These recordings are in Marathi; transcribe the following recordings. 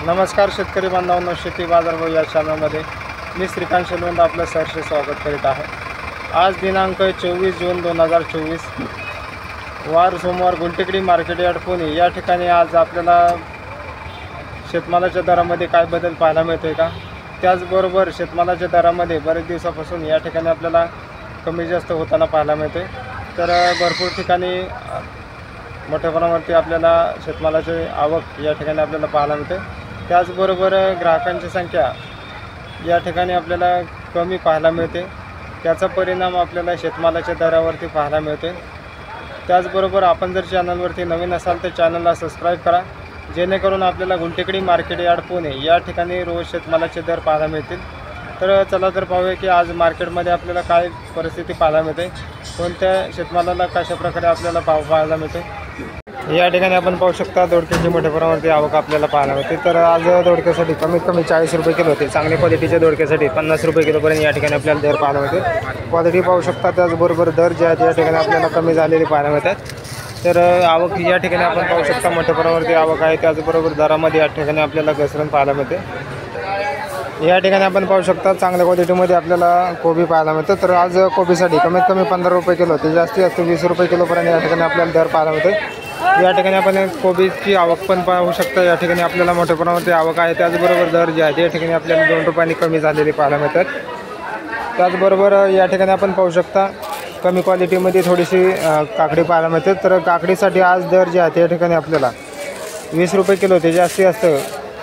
नमस्कार शेतकरी बांधवांनो, शेती बाजारभाव या चॅनलमध्ये मी श्रीकांत शेलवंत आपलं सहर्ष स्वागत करीत आहे। आज दिनांक 24 जून 2024 वार सोमवार गुलटेकडी मार्केट यार्ड पुणे या ठिकाणी आज आपल्याला शेतमालाच्या दरामध्ये काय बदल पाहायला मिळतोय का, त्याचबरोबर शेतमालाच्या दरामध्ये बरेच दिवसापासून या ठिकाणी आपल्याला कमी जास्त होताना पाहायला मिळते। तर भरपूर ठिकाणी मोठ्या प्रमाणावरती आपल्याला शेतमालाची आवक या ठिकाणी आपल्याला पाहायला मिळते। त्याचबरोबर ग्राहकांची संख्या या ठिकाणी आपल्याला कमी पाहायला मिळते, त्याचा परिणाम आपल्याला शेतमालाच्या दरावरती पाहायला मिळते। त्याचबरोबर आपण जर चॅनलवरती नवीन असाल तर चॅनलला सबस्क्राईब करा, जेणेकरून आपल्याला गुलटेकडी मार्केट यार्ड पुणे या ठिकाणी रोज शेतमालाचे दर पाहायला मिळतील। तर चला तर पाहूया की आज मार्केटमध्ये आपल्याला काय परिस्थिती पाहायला मिळते, कोणत्या शेतमालाला कशा प्रकारे आपल्याला भाव पाहायला मिळते। या ठिकाणी आपण पाहू शकता दोडक्याची मोठ्या प्रमाणावरती आवक आपल्याला पाहायला मिळते। तर आज दोडक्यासाठी कमीत कमी 40 रुपये किलो होते, चांगल्या क्वालिटीच्या दोडक्यासाठी 50 रुपये किलोपर्यंत या ठिकाणी आपल्याला दर पाहायला मिळते। क्वालिटी पाहू शकता, त्याचबरोबर दर जे आहेत या ठिकाणी आपल्याला कमी झालेले पाहायला मिळतात। तर आवक या ठिकाणी आपण पाहू शकता मोठ्या प्रमाणावरती आवक आहे, त्याचबरोबर दरामध्ये या ठिकाणी आपल्याला घसरण पाहायला मिळते। या ठिकाणी आपण पाहू शकता चांगल्या क्वालिटीमध्ये आपल्याला कोबी पाहायला मिळतं। तर आज कोबीसाठी कमीत कमी 15 रुपये किलो ते जास्तीत जास्त 20 रुपये किलोपर्यंत या ठिकाणी आपल्याला दर पाहायला मिळते। या ठिकाणी आपण कोबीची आवक पण पाहू शकता, या ठिकाणी आपल्याला मोठ्या प्रमाणावरती आवक आहे, त्याचबरोबर दर जे आहे या ठिकाणी आपल्याला 2 रुपयांनी कमी झालेले पाहायला मिळतात। त्याचबरोबर या ठिकाणी आपण पाहू शकता कमी क्वालिटीमध्ये थोडीशी काकडी पाहायला मिळते। तर काकडीसाठी आज दर जे आहे या ठिकाणी आपल्याला 20 रुपये किलो ते जास्तीत जास्त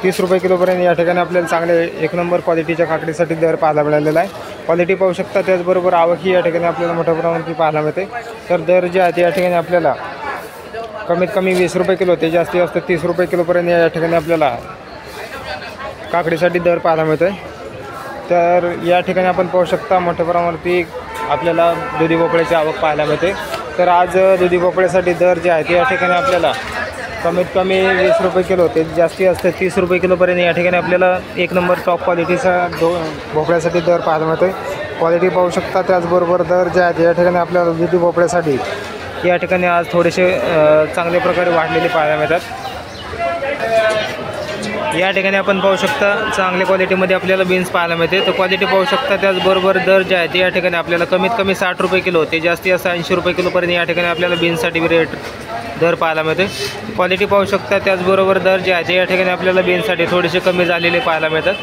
30 रुपये किलोपर्यंत या ठिकाणी आपल्याला चांगले एक नंबर क्वालिटीच्या काकडीसाठी दर पाहायला मिळालेला आहे। क्वालिटी पाहू शकता, त्याचबरोबर आवकही या ठिकाणी आपल्याला मोठ्या प्रमाणात पाहायला मिळते। तर दर जे आहेत या ठिकाणी आपल्याला कमीत कमी 20 रुपये किलो ते जास्तीत जास्त 30 रुपये किलोपर्यंत या ठिकाणी आपल्याला काकडीसाठी दर पाहायला मिळते। तर या ठिकाणी आपण पाहू शकता मोठ्या प्रमाणावरती आपल्याला दुधी भोपळ्याची आवक पाहायला मिळते। तर आज दुधी भोपळ्यासाठी दर जे आहेत या ठिकाणी आपल्याला कमीत कमी 20 रुपये किलो ते जास्तीत जास्त 30 रुपये किलोपर्यंत या ठिकाणी आपल्याला एक नंबर टॉप क्वालिटीचा भोपळ्यासाठी दर पाहायला मिळते। क्वालिटी पाहू शकता, त्याचबरोबर दर जे आहेत या ठिकाणी आपल्याला दुधी भोपळ्यासाठी या ठिकाणी आज थोडेसे चांगल्या प्रकारे वाढलेले पाहायला मिळतात। या ठिकाणी आपण पाहू शकता चांगल्या क्वालिटीमध्ये आपल्याला बीन्स पाहायला मिळते। तर क्वालिटी पाहू शकता, त्याचबरोबर दर जे आहेत या ठिकाणी आपल्याला कमीत कमी 60 रुपये किलो ते जास्तीत जास्त 80 रुपये किलोपर्यंत या ठिकाणी आपल्याला बीन्ससाठी रेट दर पाहायला मिळते। क्वालिटी पाहू शकता, त्याचबरोबर दर जे आहेत या ठिकाणी आपल्याला बीन्ससाठी थोडेसे कमी झालेले पाहायला मिळतात।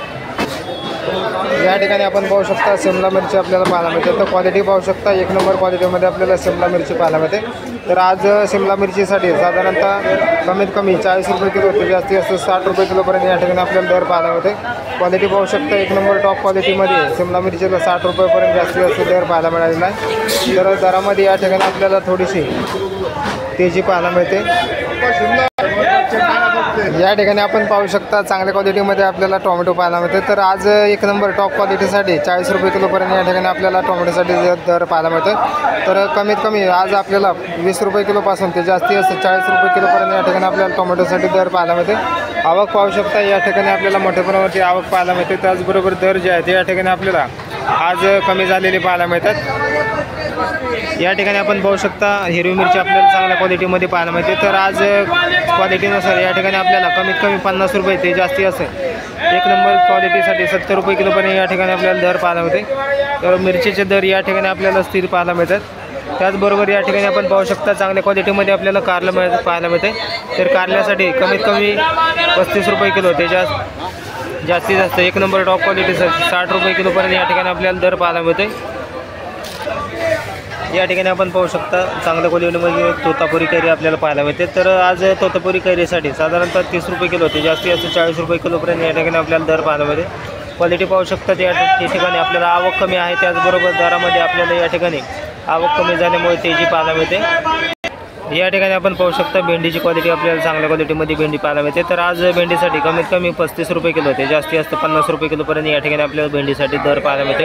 या ठिकाणी आपण पाहू शकता शिमला मिरची आपल्याला पाहायला मिळते। तर क्वालिटी पाहू शकता एक नंबर क्वालिटीमध्ये आपल्याला शिमला मिरची पाहायला मिळते। तर आज शिमला मिरचीसाठी साधारणतः कमीत कमी 40 रुपये किलो ते जास्तीत जास्त 60 रुपये किलोपर्यंत या ठिकाणी आपल्याला दर पाहायला मिळते। क्वालिटी पाहू शकता एक नंबर टॉप क्वालिटीमध्ये शिमला मिरचीला 60 रुपयेपर्यंत जास्तीत जास्त दर पाहायला मिळालेला आहे। तर दरामध्ये या ठिकाणी आपल्याला थोडीशी तेजी पाहायला मिळते। या ठिकाणी आपण पाहू शकता चांगल्या क्वालिटीमध्ये आपल्याला टोमॅटो पाहायला मिळते। तर आज एक नंबर टॉप क्वालिटीसाठी 40 रुपये किलोपर्यंत या ठिकाणी आपल्याला टोमॅटोसाठी दर पाहायला मिळते। तर कमीत कमी आज आपल्याला 20 रुपये किलोपासून ते जास्तीत जास्त 40 रुपये किलोपर्यंत या ठिकाणी आपल्याला टोमॅटोसाठी दर पाहायला मिळते। आवक पाहू शकता, या ठिकाणी आपल्याला मोठ्या प्रमाणावरती आवक पाहायला मिळते, त्याचबरोबर दर जे आहेत या ठिकाणी आपल्याला आज कमी झालेले पाहायला मिळतात। या ठिकाणी आपण पाहू शकता हिरवी मिरची आपल्याला चांगल्या क्वालिटीमध्ये पाहायला मिळते। तर आज क्वालिटीनुसार या ठिकाणी आपल्याला कमीत कमी 50 रुपये ते जास्तीत जास्त एक नंबर क्वालिटीसाठी 70 रुपये किलोपर्यंत या ठिकाणी आपल्याला दर पाहायला मिळते। तर मिरचीचे दर या ठिकाणी आपल्याला स्थिर पाहायला मिळतात। त्याचबरोबर या ठिकाणी आपण पाहू शकता चांगल्या क्वालिटीमध्ये आपल्याला कारलं पाहायला मिळते। तर कारल्यासाठी कमीत कमी 35 रुपये किलो ते जास्तीत जास्त एक नंबर टॉप क्वालिटीसाठी 60 रुपये किलोपर्यंत या ठिकाणी आपल्याला दर पाहायला मिळते। या ठिकाणी आपण पाहू शकता चांगल्या क्वालिटीमध्ये तोतापुरी कैरी आपल्याला पाहायला मिळते। तर आज तोतापुरी कैरीसाठी साधारणतः 30 रुपये किलो ते जास्तीत जास्त 40 रुपये किलोपर्यंत या ठिकाणी आपल्याला दर पाहायला मिळते। क्वालिटी पाहू शकता, त्या ठिकाणी आपल्याला आवक कमी आहे, त्याचबरोबर दरामध्ये आपल्याला या ठिकाणी आवक कमी झाल्यामुळे तेजी पाहायला मिळते। या ठिकाणी आपण पाहू शकता भेंडीची क्वालिटी आपल्याला चांगल्या क्वालिटीमध्ये भेंडी पाहायला मिळते। तर आज भेंडीसाठी कमीत कमी 35 रुपये किलो ते जास्तीत जास्त 50 रुपये किलोपर्यंत या ठिकाणी आपल्याला भेंडीसाठी दर पाहायला मिळते।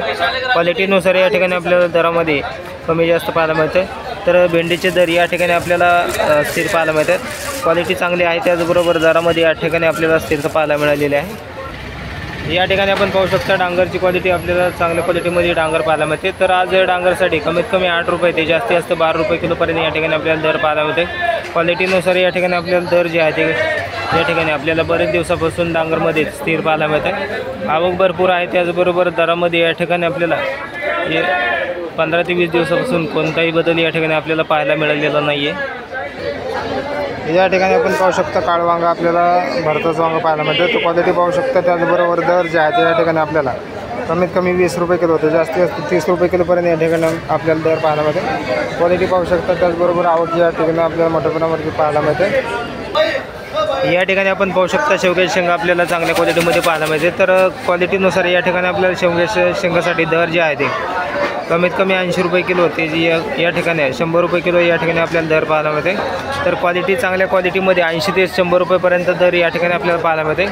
क्वालिटीनुसार या ठिकाणी आपल्याला दरामध्ये कमी जास्त पाहायला मिळते। तर भेंडीचे दर या ठिकाणी आपल्याला स्थिर पाहायला मिळतात। क्वालिटी चांगली आहे, त्याचबरोबर दरामध्ये या ठिकाणी आपल्याला स्थिरता पाहायला मिळालेली आहे। या ठिकाणी आपण पाहू शकता डांगरची क्वालिटी आपल्याला चांगल्या क्वालिटीमध्ये डांगर पाहायला मिळते। तर आज डांगरसाठी कमीत कमी 8 रुपये ते जास्तीत जास्त 12 रुपये किलोपर्यंत या ठिकाणी आपल्याला दर पाहायला मिळते। क्वालिटीनुसार या ठिकाणी आपल्याला दर जे आहे ते या ठिकाणी आपल्याला बरेच दिवसापासून डांगरमध्ये स्थिर पाहायला मिळते। आवक भरपूर आहे, त्याचबरोबर दरामध्ये या ठिकाणी आपल्याला 15 ते 20 दिवसापासून कोणताही बदल या ठिकाणी आपल्याला पाहायला मिळालेला नाही आहे। या ठिकाणी आपण पाहू शकता काळ वांगा आपल्याला भरताचं वांगा पाहायला मिळते। तो क्वालिटी पाहू शकता, त्याचबरोबर दर जे आहे ते या ठिकाणी आपल्याला कमीत कमी 20 रुपये किलो होते, जास्तीत जास्त 30 रुपये किलोपर्यंत या ठिकाणी आपल्याला दर पाहायला मिळते। क्वालिटी पाहू शकता, त्याचबरोबर आवक या ठिकाणी आपल्याला मोठ्या प्रमाणावरती पाहायला मिळते। या ठिकाणी आपण पाहू शकता शेवग्याची शेंगा आपल्याला चांगल्या क्वालिटीमध्ये पाहायला मिळते। तर क्वालिटीनुसार या ठिकाणी आपल्याला शेवग्याच्या शेंगासाठी दर जे आहे ते कमीत कमी 80 रुपये किलो होते, जी या ठिकाणी 100 रुपये किलो या ठिकाणी आपल्याला दर पाहायला मिळते। तर क्वालिटी चांगल्या क्वालिटीमध्ये 80 ते 100 रुपयेपर्यंत दर या ठिकाणी आपल्याला पाहायला मिळते।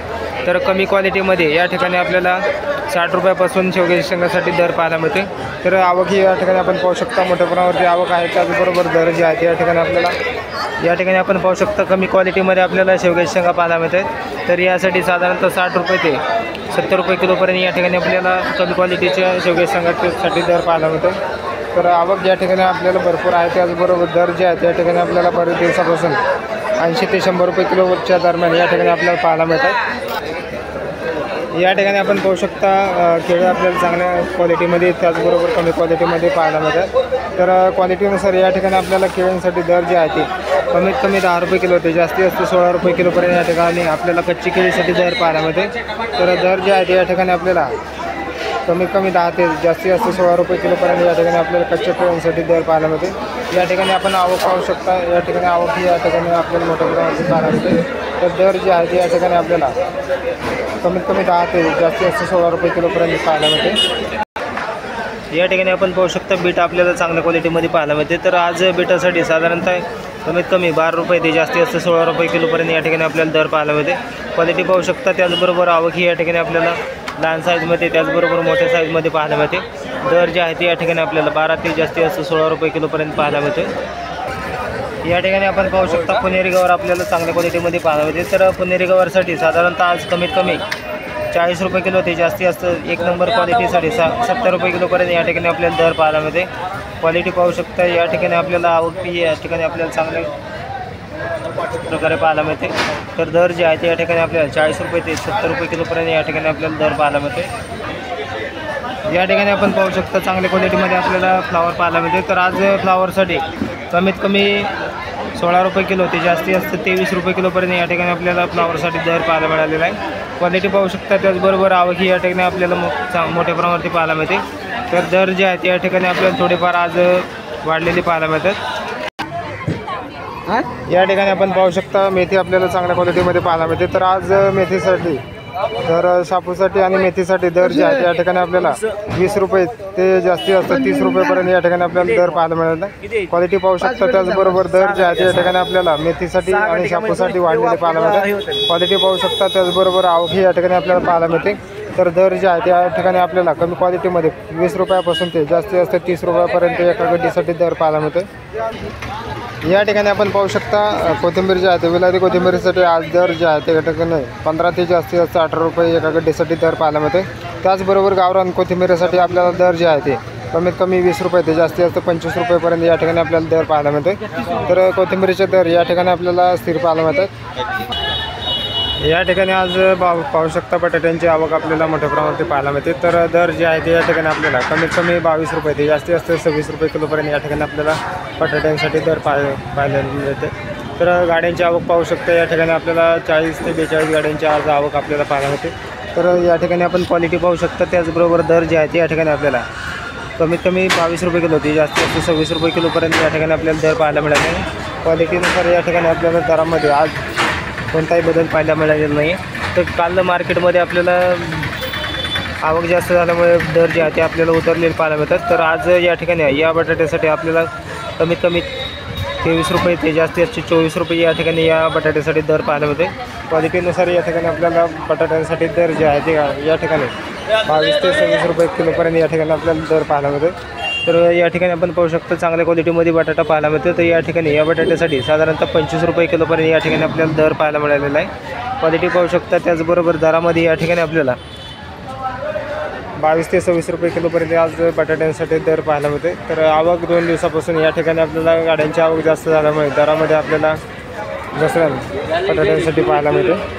तर कमी क्वालिटीमध्ये या ठिकाणी आपल्याला 60 रुपयापासून शेवग्याच्या शेंगासाठी दर पाहायला मिळते। तर आवक ही या ठिकाणी आपण पाहू शकता मोठ्या प्रमाणावरती आवक आहे, त्याचबरोबर दर जे आहे ते या ठिकाणी आपण पाहू शकता कमी क्वालिटीमध्ये आपल्याला शेवग्याच्या शेंगा पाहायला मिळते। तर यासाठी साधारणतः 60 रुपये ते 70 रुपये किलोपर्यंत या ठिकाणी आपल्याला कमी क्वालिटीच्या शेवग्याच्या शेंगासाठी दर पाहायला मिळतो। तर आवक या ठिकाणी आपल्याला भरपूर आहे, त्याचबरोबर दर जे आहे त्या ठिकाणी आपल्याला बरेच दिवसापासून 80 ते 100 रुपये किलोच्या दरम्यान या ठिकाणी आपल्याला पाहायला मिळतात। या ठिकाणी आपण पाहू शकता केळी आपल्याला चांगल्या क्वालिटीमध्ये त्याचबरोबर कमी क्वालिटीमध्ये पाहायला मिळतात। तर क्वालिटीनुसार या ठिकाणी आपल्याला केळींसाठी दर जे आहे ते कमीत कमी 10 रुपये किलो होते, जास्तीत जास्त 16 रुपये किलोपर्यंत या ठिकाणी आपल्याला कच्ची केळीसाठी दर पाहायला मिळते। तर दर जे आहे ते या ठिकाणी आपल्याला कमीत कमी 10 ते जास्तीत जास्त 16 रुपये किलोपर्यंत या ठिकाणी आपल्याला कच्च्या केळींसाठी दर पाहायला मिळते। या ठिकाणी आपण आवक पाहू शकता, या ठिकाणी आवक ही या ठिकाणी आपल्याला मोठ्या प्रमाणात पाहायला मिळते। तर दर जे आहे ते या ठिकाणी आपल्याला कमीत कमी 10 ते जास्तीत जास्त 16 रुपये किलोपर्यंत पाहायला मिळते। या ठिकाणी आपण पाहू शकता बीट आपल्याला चांगल्या क्वालिटीमध्ये पाहायला मिळते। तर आज बीटासाठी साधारणतः कमीत कमी 12 रुपये ते जास्तीत जास्त 16 रुपये किलोपर्यंत या ठिकाणी आपल्याला दर पाहायला मिळते। क्वालिटी पाहू शकता, त्याचबरोबर आवक ही या ठिकाणी आपल्याला लहान साईजमध्ये त्याचबरोबर मोठ्या साईजमध्ये पाहायला मिळते। दर जे आहे ते या ठिकाणी आपल्याला 12 ते जास्तीत जास्त 16 रुपये किलोपर्यंत पाहायला मिळते। या ठिकाणी आपण पाहू शकता पुणेरी गवार आपल्याला चांगल्या क्वालिटीमध्ये पाहायला मिळते। तर पुणेरी गवारसाठी साधारणतः आज कमीत कमी 40 रुपये किलो ते जास्तीत जास्त 1 नंबर क्वालिटीसाठी 70 रुपये किलोपर्यंत या ठिकाणी आपल्याला दर पाहायला मिळते। क्वालिटी पाहू शकता, या ठिकाणी आपल्याला आवक या ठिकाणी आपल्याला चांगल्या प्रकारे पाहायला मिळते। तर दर जे आहे ते या ठिकाणी आपल्याला 40 रुपये ते 70 रुपये किलोपर्यंत या ठिकाणी आपल्याला दर पाहायला मिळते। या ठिकाणी आपण पाहू शकता चांगल्या क्वालिटीमध्ये आपल्याला फ्लावर पाहायला मिळते। तर आज फ्लावरसाठी कमीत कमी 16 रुपये किलो ते जास्तीत जास्त 23 रुपये किलोपर्यंत या ठिकाणी आपल्याला फ्लावरसाठी दर पाहायला मिळालेला आहे। क्वालिटी पाहू शकता, त्याचबरोबर आवक ही या ठिकाणी आपल्याला मोठ्या प्रमाणावरती पाहायला मिळते। तर दर जे आहे ते या ठिकाणी आपल्याला थोडेफार आज वाढलेले पाहायला मिळतात। या ठिकाणी आपण पाहू शकता मेथी आपल्याला चांगल्या क्वालिटीमध्ये पाहायला मिळते। तर आज मेथीसाठी तर शापूसाठी आणि मेथीसाठी दर जे आहे त्या ठिकाणी आपल्याला 20 रुपये ते जास्तीत जास्त 30 रुपयेपर्यंत या ठिकाणी आपल्याला दर पाहायला मिळाला। क्वालिटी पाहू शकता, त्याचबरोबर दर जे आहे त्या ठिकाणी आपल्याला मेथीसाठी आणि शापूसाठी वाढलेले पाहायला मिळते। क्वालिटी पाहू शकता, त्याचबरोबर आवक ही या ठिकाणी आपल्याला पाहायला मिळते। तर दर जे आहे त्या ठिकाणी आपल्याला कमी क्वालिटीमध्ये 20 रुपयापासून ते जास्तीत जास्त 30 रुपयापर्यंत एका गड्डीसाठी दर पाहायला मिळते। या ठिकाणी आपण पाहू शकता कोथिंबीर जे आहे ते विलायती कोथिंबीरीसाठी आज दर जे आहे त्या ठिकाणी 15 ते जास्तीत जास्त 18 रुपये एका गड्डीसाठी दर पाहायला मिळते। त्याचबरोबर गावरान कोथिंबीरीसाठी आपल्याला दर जे आहे ते कमीत कमी 20 रुपये ते जास्तीत जास्त 25 रुपयेपर्यंत या ठिकाणी आपल्याला दर पाहायला मिळते। तर कोथिंबीरीचे दर या ठिकाणी आपल्याला स्थिर पाहायला मिळतात। या ठिकाणी आज पाहू शकता बटाट्यांची आवक आपल्याला मोठ्या प्रमाणात पाहायला मिळते। तर दर जे आहे ते या ठिकाणी आपल्याला कमीत कमी 22 रुपये ते जास्तीत जास्त 26 रुपये किलोपर्यंत या ठिकाणी आपल्याला बटाट्यांसाठी दर पाहायला मिळते। तर गाड्यांची आवक पाहू शकता, या ठिकाणी आपल्याला 40 ते 42 गाड्यांची आज आवक आपल्याला पाहायला मिळते। तर या ठिकाणी आपण क्वालिटी पाहू शकता, त्याचबरोबर दर जे आहे ते या ठिकाणी आपल्याला कमीत कमी 22 रुपये किलो ते जास्तीत जास्त 26 रुपये किलोपर्यंत या ठिकाणी आपल्याला दर पाहायला मिळाले। क्वालिटीनुसार या ठिकाणी आपल्याला दरामध्ये आज कोणताही बदल पाहायला मिळालेला नाही। तर काल मार्केटमध्ये आपल्याला आवक जास्त झाल्यामुळे दर जे आहे ते आपल्याला उतरलेले पाहायला मिळतात। तर आज या ठिकाणी या बटाट्यासाठी आपल्याला कमीत कमी 23 रुपये ते जास्तीत जास्त 24 रुपये या ठिकाणी या बटाट्यासाठी दर पाहायला मिळते। क्वालिटीनुसार या ठिकाणी आपल्याला बटाट्यांसाठी दर जे आहे ते या ठिकाणी 22 ते 26 रुपये किलोपर्यंत या ठिकाणी आपल्याला दर पाहायला मिळते। तर या ठिकाणी आपण पाहू शकतो चांगल्या क्वालिटीमध्ये बटाटा पाहायला मिळतो। तर या ठिकाणी या बटाट्यासाठी साधारणतः 25 रुपये किलोपर्यंत या ठिकाणी आपल्याला दर पाहायला मिळालेला आहे। क्वालिटी पाहू शकता, त्याचबरोबर दरामध्ये या ठिकाणी आपल्याला 22 ते 26 रुपये किलोपर्यंत आज बटाट्यांसाठी दर पाहायला मिळते. तर आवक 2 दिवसापासून या ठिकाणी आपल्याला गाड्यांची आवक जास्त झाल्यामुळे दरामध्ये आपल्याला घसरण बटाट्यांसाठी पाहायला मिळते.